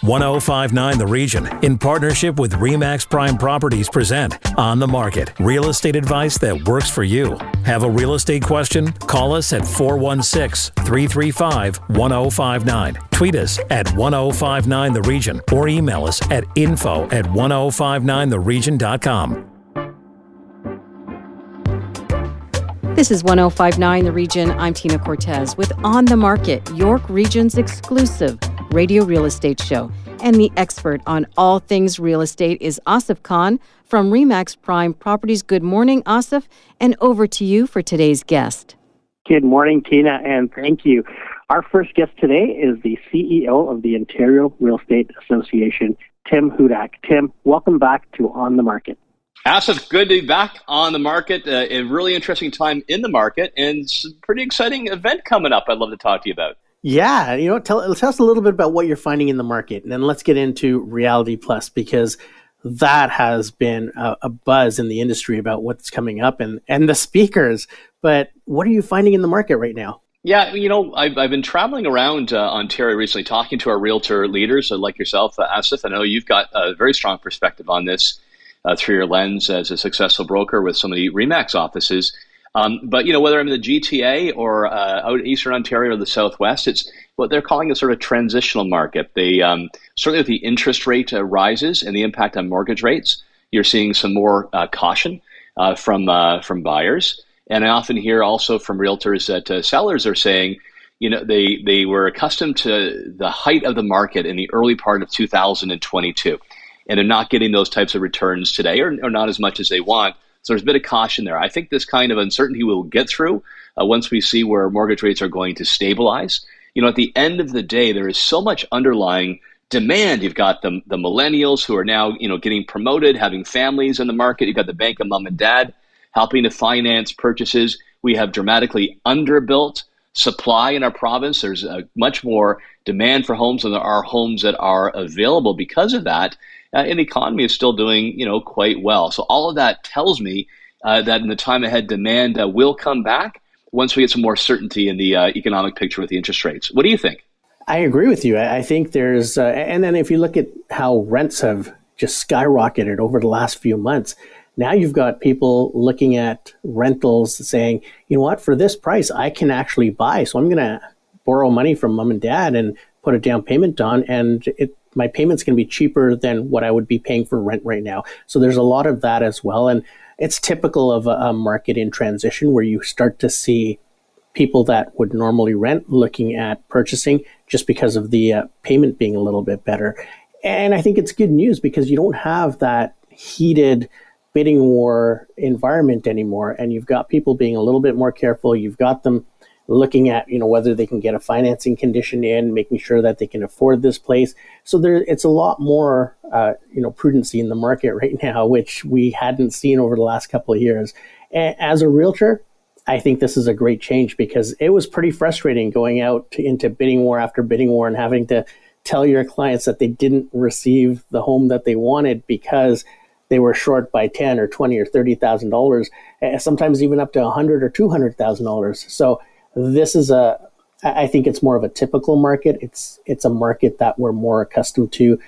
1059 The Region, in partnership with RE/MAX Prime Properties, present On the Market, real estate advice that works for you. Have a real estate question? Call us at 416-335-1059. Tweet us at 1059 The Region or email us at info@1059theregion.com. This is 1059 The Region. I'm Tina Cortez with On the Market, York Region's exclusive radio real estate show. And the expert on all things real estate is Asif Khan from RE/MAX Prime Properties. Good morning, Asif, and over to you for today's guest. Good morning, Tina, and thank you. Our first guest today is the CEO of the Ontario Real Estate Association, Tim Hudak. Tim, welcome back to On the Market. Asif, good to be back on the market. A really interesting time in the market, and it's a pretty exciting event coming up I'd love to talk to you about. Yeah, tell us a little bit about what you're finding in the market, and then let's get into Reality Plus, because that has been a buzz in the industry about what's coming up and the speakers. But what are you finding in the market right now? Yeah, I've been traveling around Ontario recently, talking to our realtor leaders like yourself, Asif. I know you've got a very strong perspective on this through your lens as a successful broker with some of the RE/MAX offices. But whether I'm in the GTA or out in Eastern Ontario or the Southwest, it's what they're calling a sort of transitional market. They certainly with the interest rate rises and the impact on mortgage rates, you're seeing some more caution from buyers. And I often hear also from realtors that sellers are saying, they were accustomed to the height of the market in the early part of 2022, and they're not getting those types of returns today, or not as much as they want. So there's a bit of caution there. I think this kind of uncertainty will get through once we see where mortgage rates are going to stabilize. At the end of the day, there is so much underlying demand. You've got the millennials who are now, getting promoted, having families in the market. You've got the bank of mom and dad helping to finance purchases. We have dramatically underbuilt supply in our province. There's much more demand for homes than there are homes that are available because of that. And the economy is still doing, quite well. So all of that tells me that in the time ahead, demand will come back once we get some more certainty in the economic picture with the interest rates. What do you think? I agree with you. I think there's, and then if you look at how rents have just skyrocketed over the last few months, now you've got people looking at rentals saying, what, for this price, I can actually buy. So I'm going to borrow money from mom and dad and put a down payment on, and my payment's going to be cheaper than what I would be paying for rent right now. So there's a lot of that as well. And it's typical of a market in transition where you start to see people that would normally rent looking at purchasing just because of the payment being a little bit better. And I think it's good news because you don't have that heated bidding war environment anymore. And you've got people being a little bit more careful. You've got them looking at, whether they can get a financing condition in, making sure that they can afford this place. So it's a lot more, prudency in the market right now, which we hadn't seen over the last couple of years. And as a realtor, I think this is a great change because it was pretty frustrating going out into bidding war after bidding war and having to tell your clients that they didn't receive the home that they wanted because they were short by $10 or $20 or $30,000, sometimes even up to $100,000 or $200,000. So this is I think it's more of a typical market. It's a market that we're more accustomed to,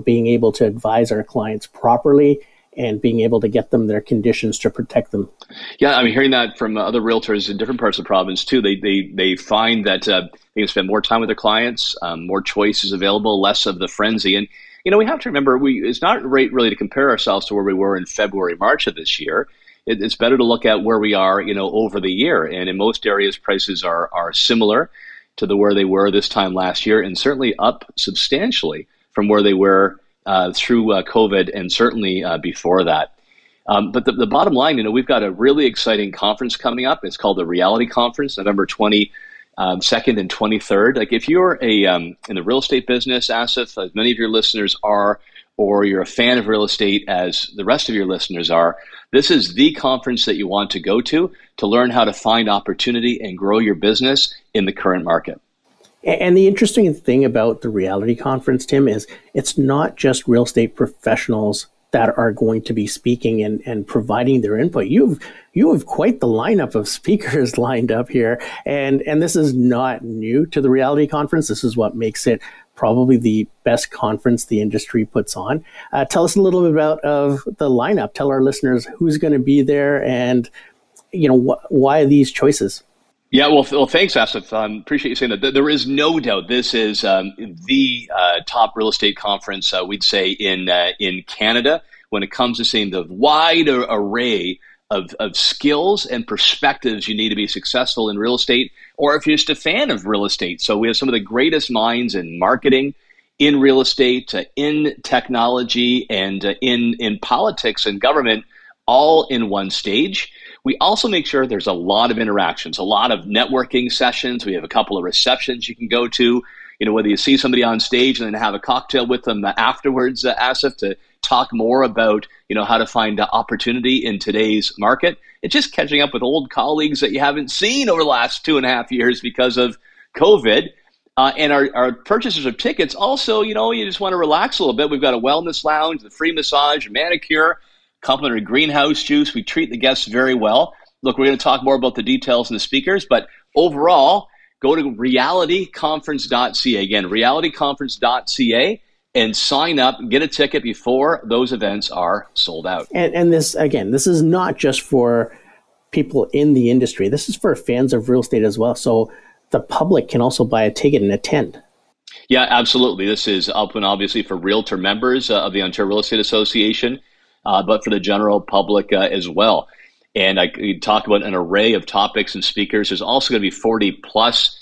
being able to advise our clients properly and being able to get them their conditions to protect them. Yeah, I'm hearing that from other realtors in different parts of the province too. They find that they can spend more time with their clients, more choices available, less of the frenzy. And we have to remember, it's not right really to compare ourselves to where we were in February, March of this year. It's better to look at where we are, over the year. And in most areas, prices are similar to where they were this time last year, and certainly up substantially from where they were through COVID and certainly before that. But the bottom line, we've got a really exciting conference coming up. It's called the Reality Conference, November 22nd and 23rd. Like if you're in the real estate business, Asif, as many of your listeners are, or you're a fan of real estate as the rest of your listeners are, this is the conference that you want to go to learn how to find opportunity and grow your business in the current market. And the interesting thing about the Reality Conference, Tim, is it's not just real estate professionals that are going to be speaking and providing their input. You have quite the lineup of speakers lined up here. And this is not new to the Reality Conference. This is what makes it probably the best conference the industry puts on. Tell us a little bit about of the lineup. Tell our listeners who's going to be there and why these choices. Yeah, well, thanks, Asif. Appreciate you saying that. There is no doubt this is the top real estate conference, we'd say, in Canada when it comes to seeing the wide array of skills and perspectives you need to be successful in real estate, or if you're just a fan of real estate. So we have some of the greatest minds in marketing, in real estate, in technology, and in politics and government, all in one stage. We also make sure there's a lot of interactions, a lot of networking sessions. We have a couple of receptions you can go to, whether you see somebody on stage and then have a cocktail with them afterwards, Asif, to talk more about, how to find opportunity in today's market. It's just catching up with old colleagues that you haven't seen over the last 2.5 years because of COVID. And our purchasers of tickets also, you just want to relax a little bit. We've got a wellness lounge, the free massage, a manicure, complimentary greenhouse juice. We treat the guests very well. Look, we're going to talk more about the details and the speakers, but overall, go to realityconference.ca. Again, realityconference.ca and sign up, get a ticket before those events are sold out. And this, again, this is not just for people in the industry. This is for fans of real estate as well. So the public can also buy a ticket and attend. Yeah, absolutely. This is open, obviously, for realtor members of the Ontario Real Estate Association, but for the general public as well. And I talk about an array of topics and speakers. There's also going to be 40 plus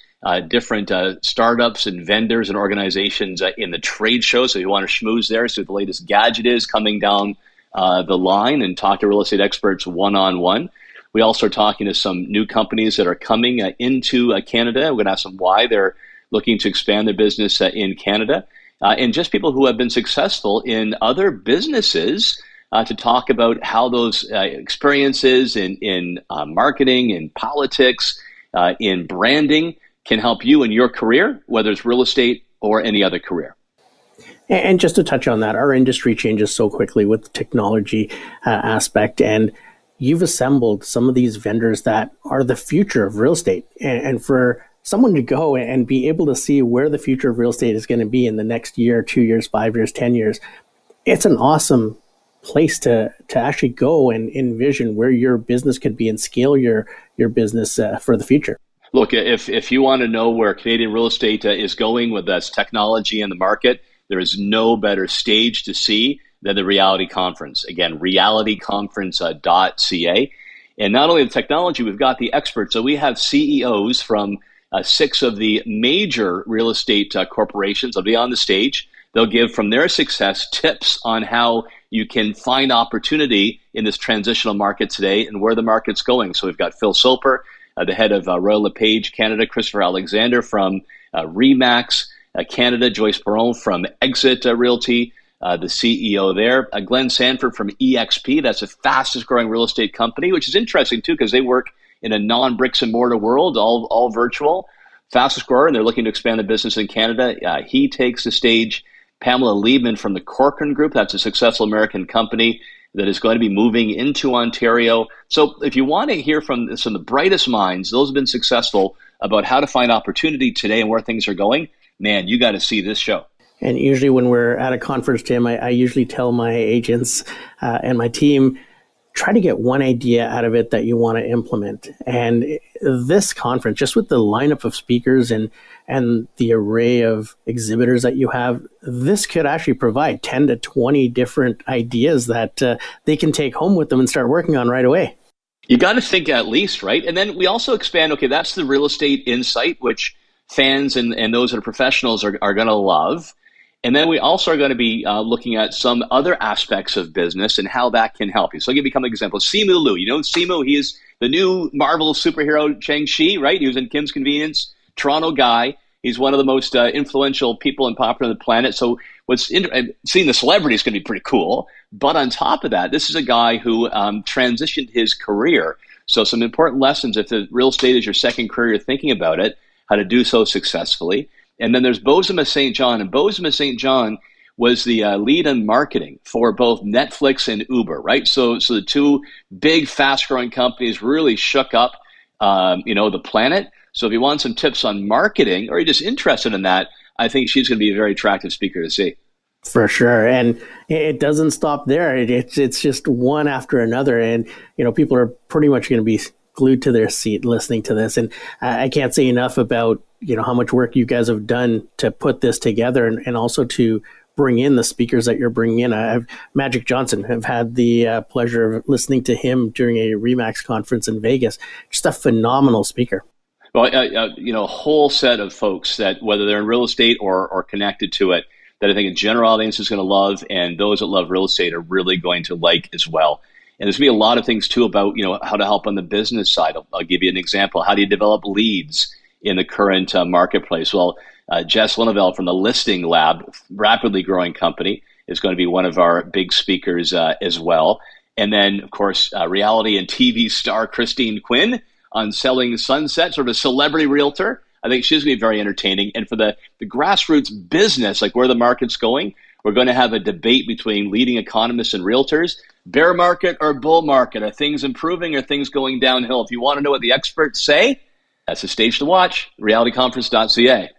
different startups and vendors and organizations in the trade show. So if you want to schmooze there, so the latest gadget is coming down the line and talk to real estate experts one-on-one. We also are talking to some new companies that are coming into Canada. We're going to ask them why they're looking to expand their business in Canada. And just people who have been successful in other businesses to talk about how those experiences in marketing, in politics, in branding can help you in your career, whether it's real estate or any other career. And just to touch on that, our industry changes so quickly with the technology aspect, and you've assembled some of these vendors that are the future of real estate. And for someone to go and be able to see where the future of real estate is going to be in the next year, 2 years, 5 years, 10 years, it's an awesome place to actually go and envision where your business could be and scale your business for the future. Look, if you want to know where Canadian real estate is going with this technology in the market, there is no better stage to see than the Reality Conference. Again, realityconference.ca. And not only the technology, we've got the experts. So we have CEOs from 6 of the major real estate corporations. They'll be on the stage. They'll give from their success tips on how you can find opportunity in this transitional market today and where the market's going. So we've got Phil Soper, the head of Royal LePage Canada, Christopher Alexander from Remax Canada, Joyce Perron from Exit Realty, the CEO there, Glenn Sanford from EXP. That's the fastest growing real estate company, which is interesting too, because they work in a non-bricks and mortar world, all virtual, fastest grower, and they're looking to expand the business in Canada. He takes the stage. Pamela Liebman from the Corcoran Group. That's a successful American company that is going to be moving into Ontario. So if you want to hear from some of the brightest minds, those have been successful about how to find opportunity today and where things are going, man, you got to see this show. And usually when we're at a conference, Tim, I usually tell my agents and my team, try to get one idea out of it that you want to implement. And this conference, just with the lineup of speakers and the array of exhibitors that you have, this could actually provide 10 to 20 different ideas that they can take home with them and start working on right away. You got to think at least, right? And then we also expand, okay, that's the real estate insight, which fans and those that are professionals are going to love. And then we also are going to be looking at some other aspects of business and how that can help you. So I'll give you an example. Simu Liu, you know Simu, he is the new Marvel superhero Shang-Chi, right? He was in Kim's Convenience, Toronto guy. He's one of the most influential people and popular on the planet. So seeing the celebrity is going to be pretty cool. But on top of that, this is a guy who transitioned his career. So some important lessons if the real estate is your second career, you're thinking about it, how to do so successfully. And then there's Bozema St. John. And Bozema St. John was the lead in marketing for both Netflix and Uber, right? So the two big, fast-growing companies really shook up, the planet. So if you want some tips on marketing or you're just interested in that, I think she's going to be a very attractive speaker to see. For sure. And it doesn't stop there. It's just one after another. And, people are pretty much going to be glued to their seat listening to this. And I can't say enough about, how much work you guys have done to put this together and also to bring in the speakers that you're bringing in. Magic Johnson, have had the pleasure of listening to him during a RE/MAX conference in Vegas. Just a phenomenal speaker. Well, a whole set of folks that, whether they're in real estate or connected to it, that I think a general audience is going to love, and those that love real estate are really going to like as well. And there's going to be a lot of things too about, how to help on the business side. I'll give you an example. How do you develop leads in the current marketplace? Well, Jess Linneville from the Listing Lab, rapidly growing company, is going to be one of our big speakers as well. And then, of course, reality and TV star Christine Quinn on Selling Sunset, sort of a celebrity realtor. I think she's going to be very entertaining. And for the grassroots business, like where the market's going, we're going to have a debate between leading economists and realtors. Bear market or bull market? Are things improving or things going downhill? If you want to know what the experts say, that's a stage to watch, realityconference.ca.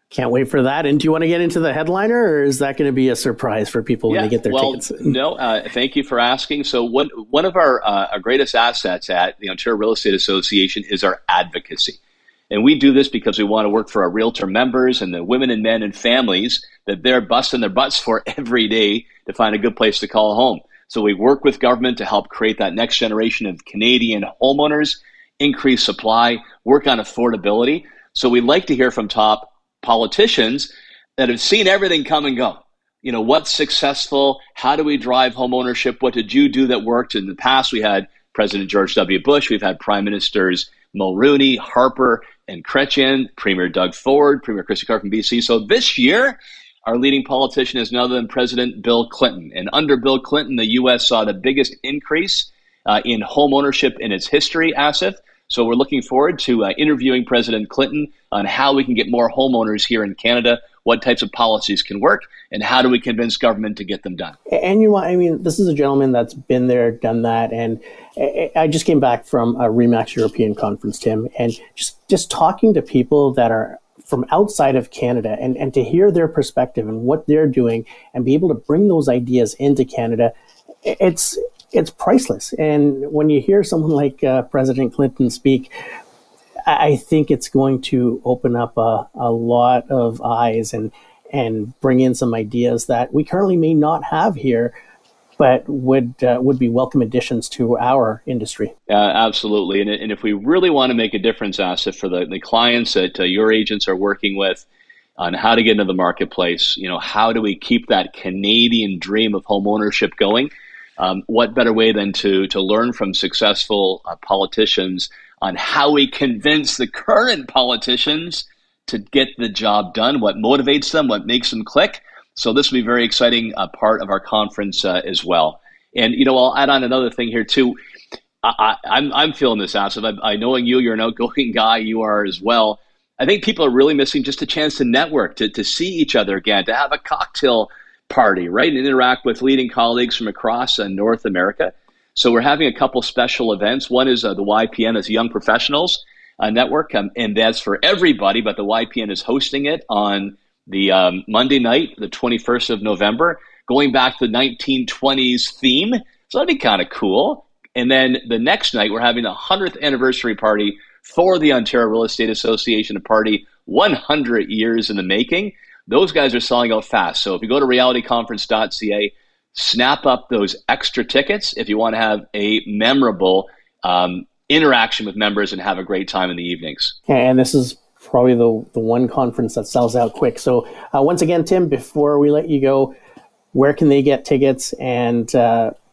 Can't wait for that. And do you want to get into the headliner, or is that going to be advertising for people when they get their tickets? No, thank you for asking. So one of our greatest assets at the Ontario Real Estate Association is our advocacy. And we do this because we want to work for our realtor members and the women and men and families that they're busting their butts for every day to find a good place to call home. So we work with government to help create that next generation of Canadian homeowners, increase supply, work on affordability. So we'd like to hear from top politicians that have seen everything come and go. What's successful? How do we drive home ownership? What did you do that worked? In the past, we had President George W. Bush. We've had Prime Ministers Mulroney, Harper, and Chrétien, Premier Doug Ford, Premier Christy Clark from BC. So this year, our leading politician is none other than President Bill Clinton. And under Bill Clinton, the U.S. saw the biggest increase in home ownership in its history, Asif. So we're looking forward to interviewing President Clinton on how we can get more homeowners here in Canada, what types of policies can work, and how do we convince government to get them done. And this is a gentleman that's been there, done that. And I just came back from a RE/MAX European conference, Tim, and just talking to people that are from outside of Canada and to hear their perspective and what they're doing and be able to bring those ideas into Canada, it's priceless. And when you hear someone like President Clinton speak, I think it's going to open up a lot of eyes and bring in some ideas that we currently may not have here, but would be welcome additions to our industry. Absolutely. And if we really want to make a difference, Asif, for the clients that your agents are working with on how to get into the marketplace, how do we keep that Canadian dream of home ownership going? What better way than to learn from successful politicians on how we convince the current politicians to get the job done, what motivates them, what makes them click. So this will be a very exciting part of our conference as well. And, I'll add on another thing here too. I'm feeling this, Asif. I knowing you're an outgoing guy, you are as well. I think people are really missing just a chance to network, to see each other again, to have a cocktail party, right? And interact with leading colleagues from across North America. So we're having a couple special events. One is the YPN, that's Young Professionals Network, and that's for everybody, but the YPN is hosting it on the Monday night, the 21st of November, going back to the 1920s theme. So that'd be kind of cool. And then the next night, we're having the 100th anniversary party for the Ontario Real Estate Association, a party 100 years in the making. Those guys are selling out fast. So if you go to realityconference.ca, snap up those extra tickets if you want to have a memorable interaction with members and have a great time in the evenings. And this is probably the one conference that sells out quick. So once again, Tim, before we let you go, where can they get tickets and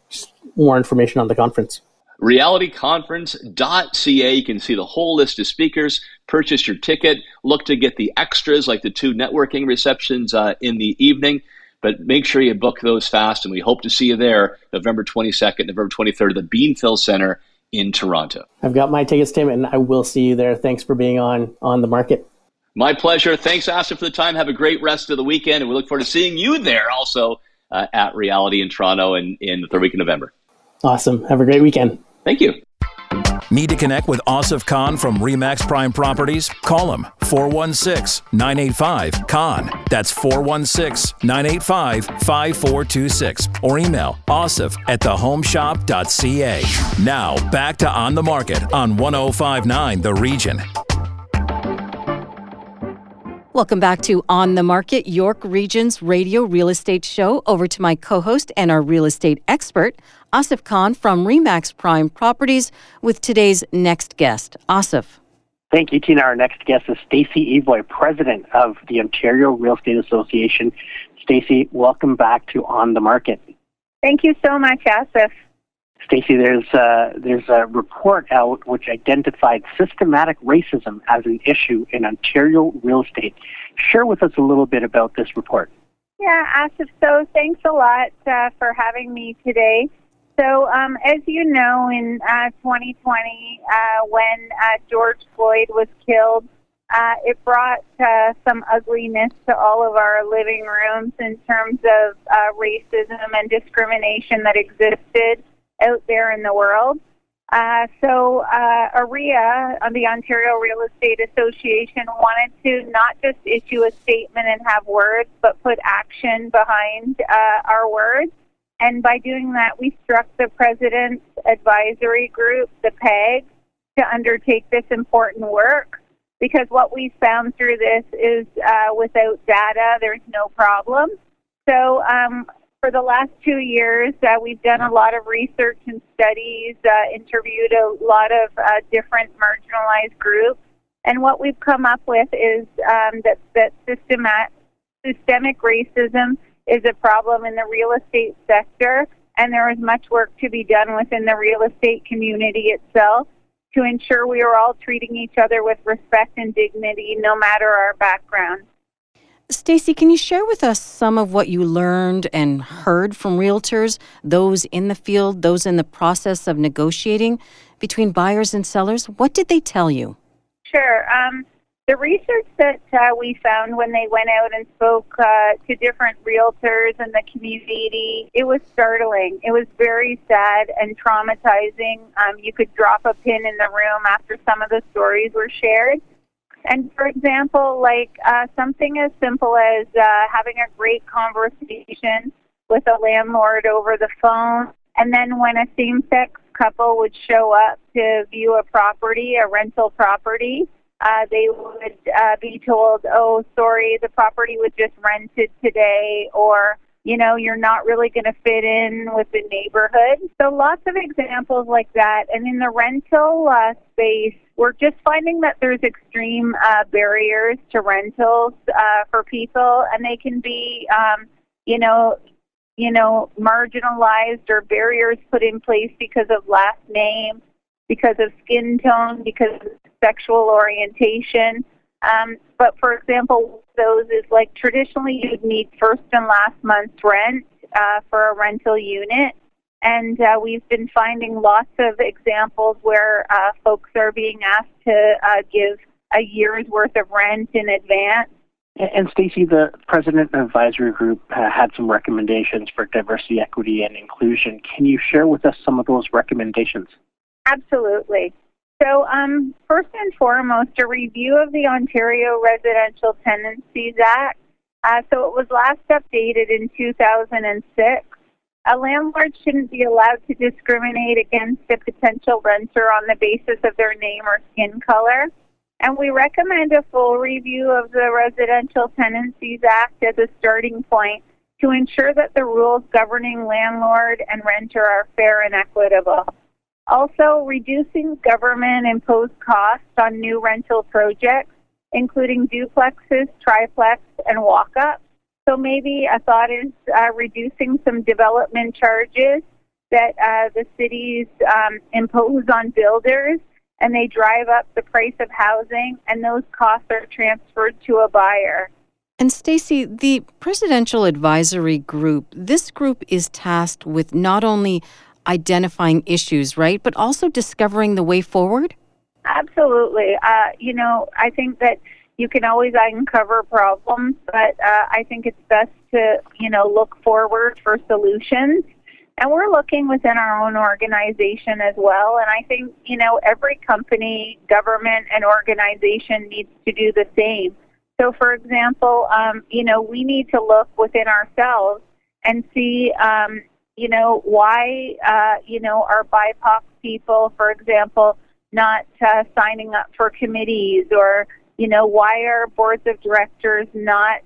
just more information on the conference? realityconference.ca. You can see the whole list of speakers, purchase your ticket, look to get the extras like the 2 networking receptions in the evening, but make sure you book those fast, and we hope to see you there November 22nd, November 23rd at the Beanfield Center in Toronto. I've got my tickets, Tim, and I will see you there. Thanks for being on the market. My pleasure. Thanks, Asif, for the time. Have a great rest of the weekend, and we look forward to seeing you there also at Reality in Toronto in the 3rd week of November. Awesome. Have a great weekend. Thank you. Need to connect with Asif Khan from Remax Prime Properties? Call him 416-985-KHAN. That's 416-985-5426. Or email asif@thehomeshop.ca. Now, back to On the Market on 105.9 The Region. Welcome back to On the Market, York Region's radio real estate show. Over to my co-host and our real estate expert, Asif Khan from Remax Prime Properties, with today's next guest. Asif. Thank you, Tina. Our next guest is Stacey Evoy, president of the Ontario Real Estate Association. Stacey, welcome back to On the Market. Thank you so much, Asif. Stacey, there's a report out which identified systematic racism as an issue in Ontario real estate. Share with us a little bit about this report. Yeah, Asif, so thanks a lot for having me today. So as you know, in 2020, when George Floyd was killed, it brought some ugliness to all of our living rooms in terms of racism and discrimination that existed out there in the world. So AREA, the Ontario Real Estate Association, wanted to not just issue a statement and have words, but put action behind our words. And by doing that, we struck the President's Advisory Group, the PEG, to undertake this important work. Because what we found through this is without data, there's no problem. So for the last 2 years, we've done a lot of research and studies, interviewed a lot of different marginalized groups, and what we've come up with is that systemic racism is a problem in the real estate sector, and there is much work to be done within the real estate community itself to ensure we are all treating each other with respect and dignity, no matter our background. Stacey, can you share with us some of what you learned and heard from realtors, those in the field, those in the process of negotiating between buyers and sellers? What did they tell you? Sure. The research that we found when they went out and spoke to different realtors in the community, it was startling. It was very sad and traumatizing. You could drop a pin in the room after some of the stories were shared. And for example, like something as simple as having a great conversation with a landlord over the phone, and then when a same-sex couple would show up to view a property, a rental property, they would be told, oh, sorry, the property was just rented today, or, you know, you're not really going to fit in with the neighborhood. So lots of examples like that. And in the rental space, we're just finding that there's extreme barriers to rentals for people, and they can be, marginalized, or barriers put in place because of last name, because of skin tone, because of sexual orientation. But for example, those is like traditionally you'd need first and last month's rent for a rental unit. And we've been finding lots of examples where folks are being asked to give a year's worth of rent in advance. And Stacey, the President Advisory Group had some recommendations for diversity, equity, and inclusion. Can you share with us some of those recommendations? Absolutely. So first and foremost, a review of the Ontario Residential Tenancies Act. So it was last updated in 2006. A landlord shouldn't be allowed to discriminate against a potential renter on the basis of their name or skin color. And we recommend a full review of the Residential Tenancies Act as a starting point to ensure that the rules governing landlord and renter are fair and equitable. Also, reducing government-imposed costs on new rental projects, including duplexes, triplex, and walk-ups. So maybe a thought is reducing some development charges that the cities impose on builders, and they drive up the price of housing, and those costs are transferred to a buyer. And Stacey, the Presidential Advisory Group, this group is tasked with not only identifying issues, right, but also discovering the way forward? Absolutely. I think that you can always uncover problems, but I think it's best to, look forward for solutions. And we're looking within our own organization as well. And I think, every company, government, and organization needs to do the same. So, for example, we need to look within ourselves and see, why, are BIPOC people, for example, not signing up for committees, or, why are boards of directors not,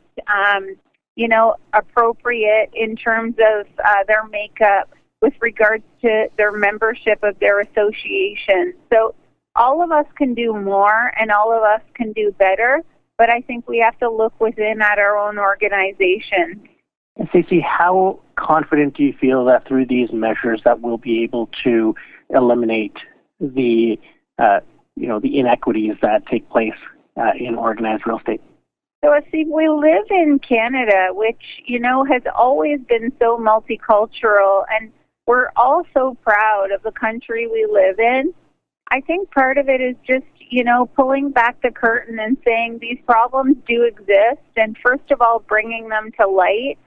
appropriate in terms of their makeup with regards to their membership of their association. So all of us can do more and all of us can do better, but I think we have to look within at our own organization. And Stacey, how confident do you feel that through these measures that we'll be able to eliminate the inequities that take place in organized real estate? So, Steve, we live in Canada, which, has always been so multicultural, and we're all so proud of the country we live in. I think part of it is just, pulling back the curtain and saying these problems do exist, and first of all, bringing them to light.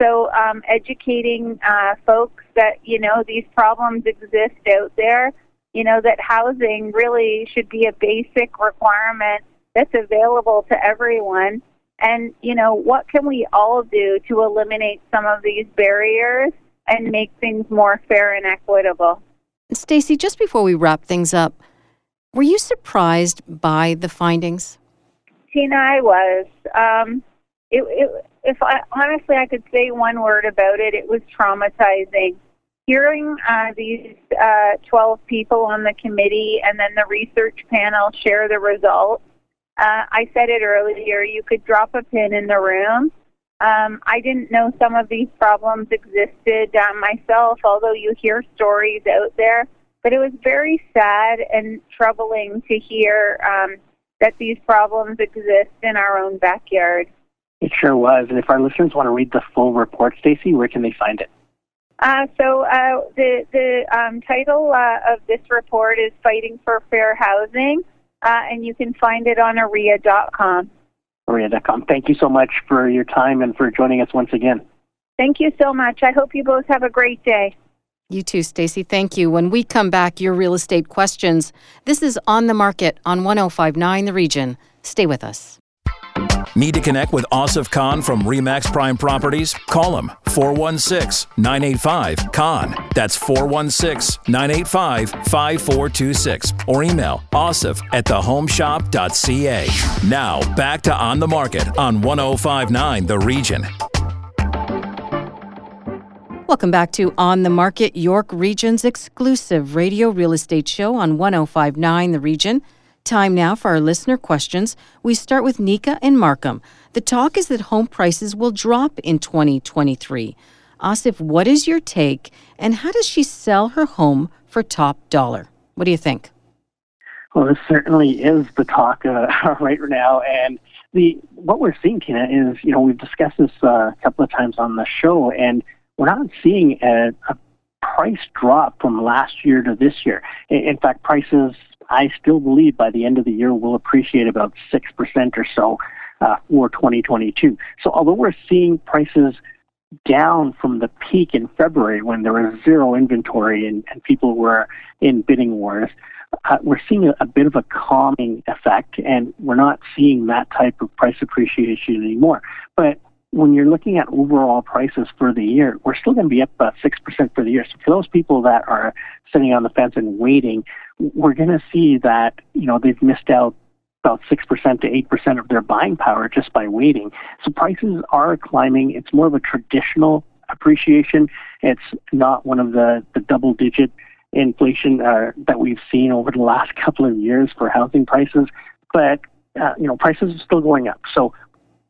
So educating folks that, these problems exist out there, that housing really should be a basic requirement that's available to everyone. And, what can we all do to eliminate some of these barriers and make things more fair and equitable? Stacey, just before we wrap things up, were you surprised by the findings? Tina, I was. If I could say one word about it, it was traumatizing. Hearing these 12 people on the committee and then the research panel share the results, I said it earlier, you could drop a pin in the room. I didn't know some of these problems existed myself, although you hear stories out there. But it was very sad and troubling to hear that these problems exist in our own backyard. It sure was. And if our listeners want to read the full report, Stacey, where can they find it? The title of this report is Fighting for Fair Housing, and you can find it on aria.com. Aria.com. Thank you so much for your time and for joining us once again. Thank you so much. I hope you both have a great day. You too, Stacey. Thank you. When we come back, your real estate questions. This is On the Market on 105.9 The Region. Stay with us. Need to connect with Asif Khan from RE/MAX Prime Properties? Call him 416-985-KHAN. That's 416-985-5426. Or email asif@thehomeshop.ca. Now, back to On the Market on 105.9 The Region. Welcome back to On the Market, York Region's exclusive radio real estate show on 105.9 The Region. Time now for our listener questions. We start with Nika in Markham. The talk is that home prices will drop in 2023. Asif, what is your take, and how does she sell her home for top dollar? What do you think? Well, this certainly is the talk right now, and what we're seeing, Tina, is we've discussed this a couple of times on the show, and we're not seeing a price drop from last year to this year. In fact, prices, I still believe by the end of the year will appreciate about 6% or so for 2022. So although we're seeing prices down from the peak in February when there was zero inventory and people were in bidding wars, we're seeing a bit of a calming effect, and we're not seeing that type of price appreciation anymore. But when you're looking at overall prices for the year, we're still going to be up about 6% for the year. So for those people that are sitting on the fence and waiting, we're going to see that, they've missed out about 6% to 8% of their buying power just by waiting. So prices are climbing. It's more of a traditional appreciation. It's not one of the double-digit inflation that we've seen over the last couple of years for housing prices. But, prices are still going up. So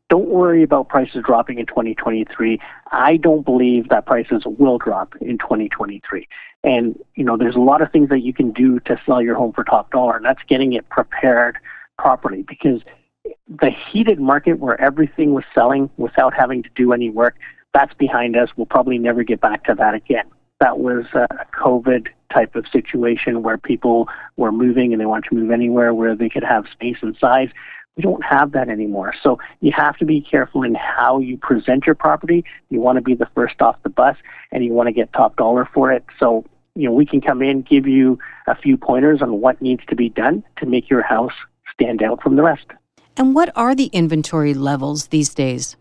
don't worry about prices dropping in 2023. I don't believe that prices will drop in 2023. And, there's a lot of things that you can do to sell your home for top dollar, and that's getting it prepared properly, because the heated market where everything was selling without having to do any work, that's behind us. We'll probably never get back to that again. That was a COVID type of situation where people were moving and they wanted to move anywhere where they could have space and size. We don't have that anymore. So you have to be careful in how you present your property. You want to be the first off the bus, and you want to get top dollar for it. So, we can come in, give you a few pointers on what needs to be done to make your house stand out from the rest. And what are the inventory levels these days?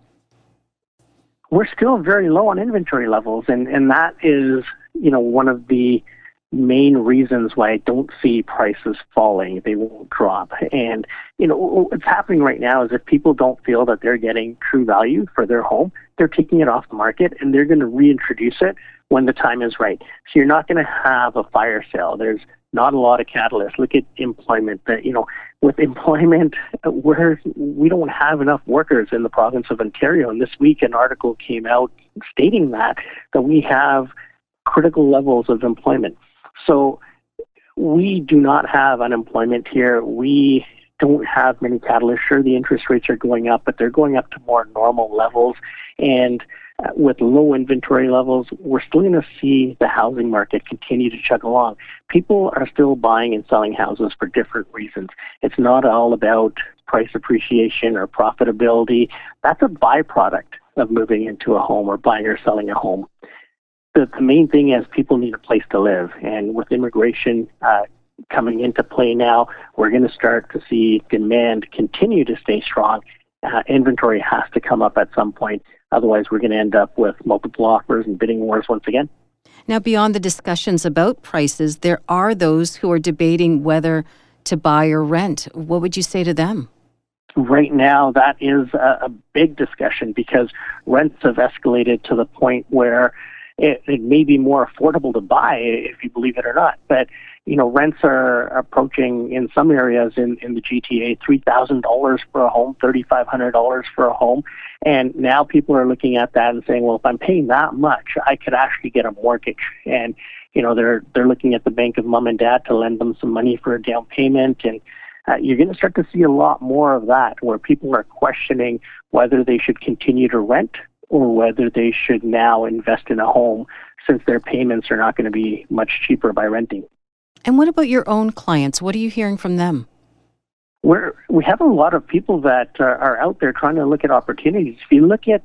We're still very low on inventory levels, and that is, one of the main reasons why I don't see prices falling. They won't drop. And, what's happening right now is if people don't feel that they're getting true value for their home, they're taking it off the market and they're going to reintroduce it when the time is right. So you're not going to have a fire sale. There's not a lot of catalysts. Look at employment. With employment, we don't have enough workers in the province of Ontario. And this week, an article came out stating that we have critical levels of employment. So we do not have unemployment here. We don't have many catalysts. Sure, the interest rates are going up, but they're going up to more normal levels. And with low inventory levels, we're still going to see the housing market continue to chug along. People are still buying and selling houses for different reasons. It's not all about price appreciation or profitability. That's a byproduct of moving into a home or buying or selling a home. The main thing is people need a place to live. And with immigration coming into play now, we're going to start to see demand continue to stay strong. Inventory has to come up at some point. Otherwise, we're going to end up with multiple offers and bidding wars once again. Now, beyond the discussions about prices, there are those who are debating whether to buy or rent. What would you say to them? Right now, that is a big discussion because rents have escalated to the point where it may be more affordable to buy, if you believe it or not. But, rents are approaching, in some areas in the GTA, $3,000 for a home, $3,500 for a home. And now people are looking at that and saying, well, if I'm paying that much, I could actually get a mortgage. And, they're looking at the bank of mom and dad to lend them some money for a down payment. And you're going to start to see a lot more of that, where people are questioning whether they should continue to rent or whether they should now invest in a home since their payments are not going to be much cheaper by renting. And what about your own clients? What are you hearing from them? We have a lot of people that are out there trying to look at opportunities. If you look at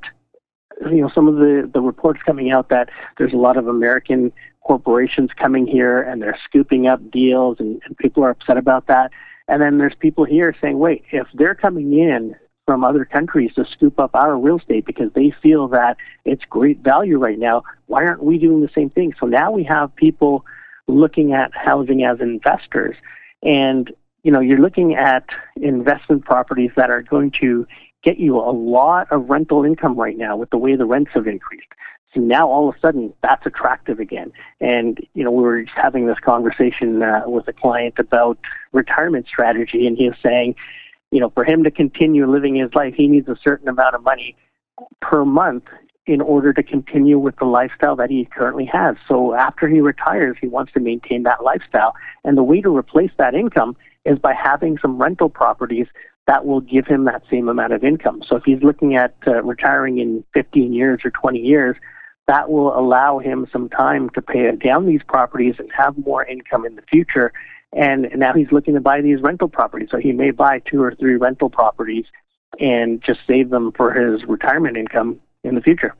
some of the reports coming out that there's a lot of American corporations coming here and they're scooping up deals and people are upset about that. And then there's people here saying, wait, if they're coming in from other countries to scoop up our real estate because they feel that it's great value right now, why aren't we doing the same thing? So now we have people looking at housing as investors. And, you're looking at investment properties that are going to get you a lot of rental income right now with the way the rents have increased. So now all of a sudden that's attractive again. And, we were having this conversation with a client about retirement strategy, and he was saying, for him to continue living his life, he needs a certain amount of money per month in order to continue with the lifestyle that he currently has. So after he retires, he wants to maintain that lifestyle. And the way to replace that income is by having some rental properties that will give him that same amount of income. So if he's looking at retiring in 15 years or 20 years, that will allow him some time to pay down these properties and have more income in the future. And now he's looking to buy these rental properties. So he may buy 2 or 3 rental properties and just save them for his retirement income in the future.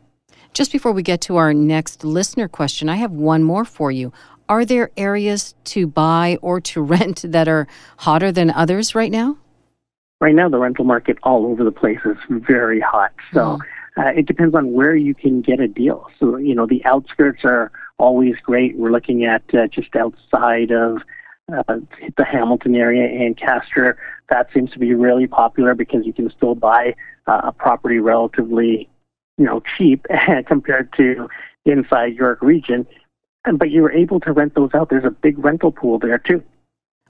Just before we get to our next listener question, I have one more for you. Are there areas to buy or to rent that are hotter than others right now? Right now, the rental market all over the place is very hot. So it depends on where you can get a deal. So, the outskirts are always great. We're looking at just outside of the Hamilton area and Castor. That seems to be really popular because you can still buy a property relatively, cheap compared to inside York Region. But you're able to rent those out. There's a big rental pool there too.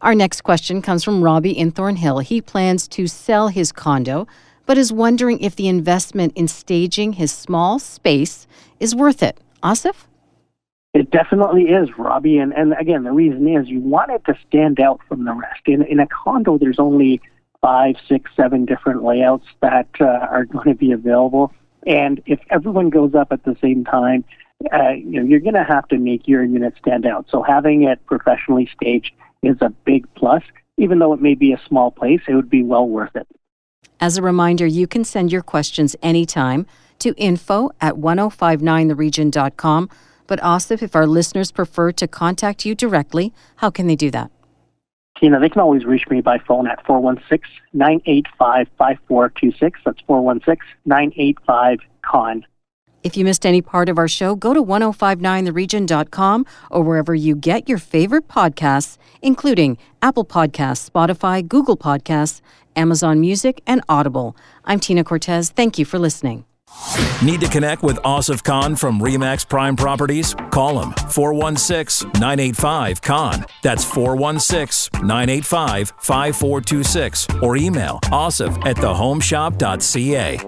Our next question comes from Robbie in Thornhill. He plans to sell his condo, but is wondering if the investment in staging his small space is worth it. Asif? It definitely is, Robbie. And again, the reason is you want it to stand out from the rest. In a condo, there's only 5, 6, 7 different layouts that are going to be available. And if everyone goes up at the same time, you're going to have to make your unit stand out. So having it professionally staged is a big plus. Even though it may be a small place, it would be well worth it. As a reminder, you can send your questions anytime to info@1059theregion.com. But Asif, if our listeners prefer to contact you directly, how can they do that? Tina, they can always reach me by phone at 416-985-5426. That's 416-985-CON. If you missed any part of our show, go to 1059theregion.com or wherever you get your favorite podcasts, including Apple Podcasts, Spotify, Google Podcasts, Amazon Music, and Audible. I'm Tina Cortez. Thank you for listening. Need to connect with Asif Khan from RE/MAX Prime Properties? Call him 416-985-KHAN. That's 416-985-5426 or email asif@thehomeshop.ca.